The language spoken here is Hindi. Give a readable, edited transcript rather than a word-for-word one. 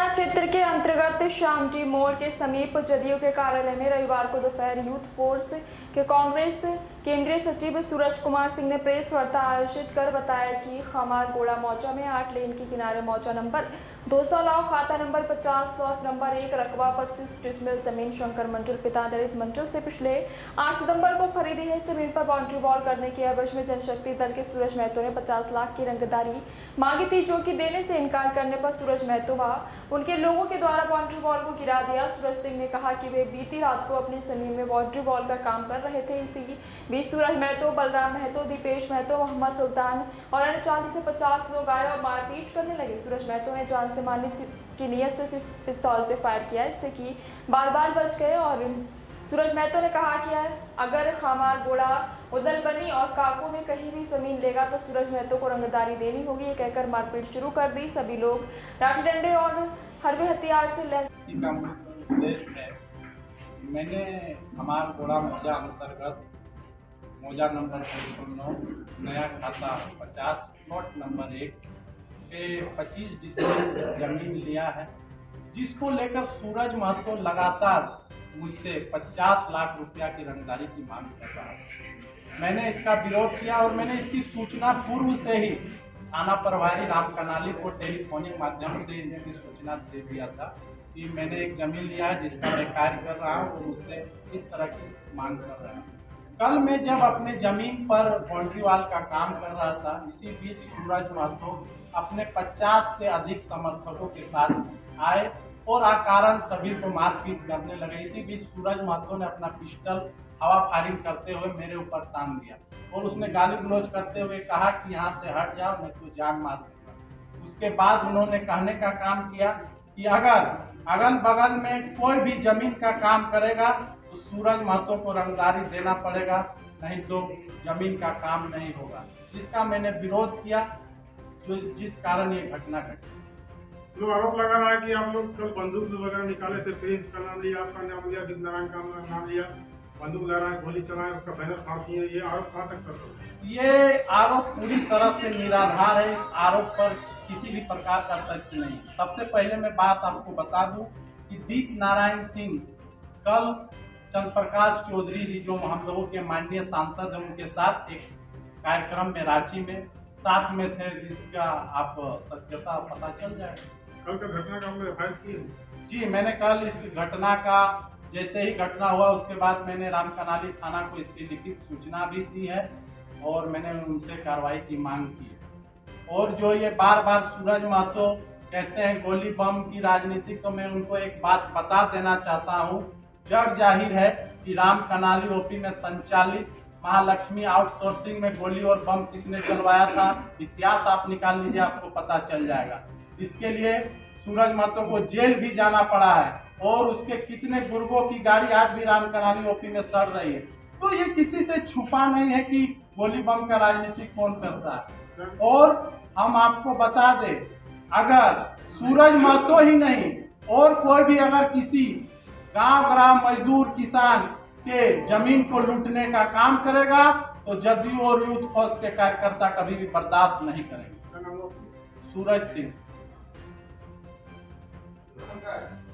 क्षेत्र के अंतर्गत श्यामजी मोड़ के समीप जदयू के कार्यालय में रविवार को दोपहर यूथ फोर्स के कांग्रेस केंद्रीय सचिव सूरज कुमार सिंह ने प्रेस वार्ता आयोजित कर बताया कि खमारगोड़ा मौजा में 8 लेन के किनारे मौजा नंबर 209 खाता नंबर 50 प्लॉट नंबर 1 रकबा 25 डिसमिल जमीन शंकर मंडल पिता दलित मंडल से पिछले 8 सितंबर को खरीदी है। जमीन पर बाउंड्री वॉल करने के एवज में जनशक्ति दल के सूरज महतो ने 50 लाख की रंगदारी मांगी थी, जो कि देने से इनकार करने पर सूरज महतो व उनके लोगों के द्वारा बाउंड्री वॉल को गिरा दिया। सूरज सिंह ने कहा कि वे बीती रात को अपनी जमीन में बाउंड्री वॉल का काम कर रहे थे। इसी बीच सूरज महतो, बलराम महतो, दीपेश महतो, मोहम्मद सुल्तान और अन्य 40 से 50 लोग आए और मारपीट करने लगे। सूरज महतो ने जान से मारने की नियत से पिस्तौल से फायर किया, इससे कि बाल बच गए। और सूरज महतो ने कहा कि अगर खमारगोड़ा, उदलबनी और काको में कहीं भी जमीन लेगा तो सूरज महतो को रंगदारी देनी होगी। ये कहकर मारपीट शुरू कर दी। सभी लोग लाठी डंडे और हरबे हथियार से लैस है। मैंने खमारगोड़ा मौजा अंतर्गत मौजा नंबर 209 नया खाता 50 प्लॉट नंबर 1 पे 25 डिसमिल जमीन लिया है, जिसको लेकर सूरज महतो लगातार मुझसे 50 लाख रुपया की रंगदारी की मांग कर रहा है। मैंने इसका विरोध किया और मैंने इसकी सूचना पूर्व से ही थाना प्रभारी राम कनाली को टेलीफोनिक माध्यम से इसकी सूचना दे दिया था कि मैंने एक जमीन लिया है जिसका मैं कार्य कर रहा हूँ और उससे इस तरह की मांग कर रहा हूँ। कल मैं जब अपने जमीन पर बाउंड्री वॉल का काम कर रहा था, इसी बीच सूरज महतो अपने 50 से अधिक समर्थकों के साथ आए और अकारण सभी को मारपीट करने लगे। इसी बीच सूरज महतो ने अपना पिस्टल हवा फायरिंग करते हुए मेरे ऊपर तान दिया और उसने गाली गलौज करते हुए कहा कि यहाँ से हट जाओ, मैं तो जान मार दूंगा। उसके बाद उन्होंने कहने का काम किया कि अगर अगल बगल में कोई भी जमीन का काम करेगा तो सूरज महतो को रंगदारी देना पड़ेगा, नहीं तो जमीन का काम नहीं होगा। जिसका मैंने विरोध किया, जिस कारण ये घटना घटी। लोग आरोप लगा रहा है कि आप लोग कल बंदूक वगैरह निकाले थे, प्रिंस का नाम लिया, आपका नाम लिया, दीपनारायण का नाम लिया, बंदूक लहराए, गोली चलाए, उसका बैनर फाड़ दिए। ये आरोप कहाँ तक सच है? ये आरोप पूरी तरह से निराधार है। इस आरोप पर किसी भी प्रकार का सत्य नहीं। सबसे पहले मैं बात आपको बता दूं कि दीपनारायण सिंह कल चंद्रप्रकाश चौधरी जी, जो हम लोगों के माननीय सांसद हैं, उनके साथ एक कार्यक्रम में रांची में साथ में थे, जिसका आप सत्यता पता चल जाएगा। कल का घटना का हमने एफआईआर की है? जी, मैंने कल इस घटना का जैसे ही घटना हुआ उसके बाद मैंने राम कनाली थाना को इसकी लिखित सूचना भी दी है और मैंने उनसे कार्रवाई की मांग की है। और जो ये बार बार सूरज महतो कहते हैं गोली बम की राजनीति, तो मैं उनको एक बात बता देना चाहता हूँ। जग जाहिर है कि राम कनाली ओपी में संचालित महालक्ष्मी आउटसोर्सिंग में गोली और बम किसने चलवाया था, इतिहास आप निकाल लीजिए, आपको पता चल जाएगा। इसके लिए सूरज महतो को जेल भी जाना पड़ा है और उसके कितने गुर्गों की गाड़ी आज भी राम कनाली ओपी में सड़ रही है। तो ये किसी से छुपा नहीं है कि गोली बम का राजनीति कौन करता है। और हम आपको बता दें, अगर सूरज महतो ही नहीं और कोई भी अगर किसी गांव ग्राम मजदूर किसान के जमीन को लूटने का काम करेगा तो जदयू और यूथ फोर्स के कार्यकर्ता कभी भी बर्दाश्त नहीं करेंगे। सूरज सिंह।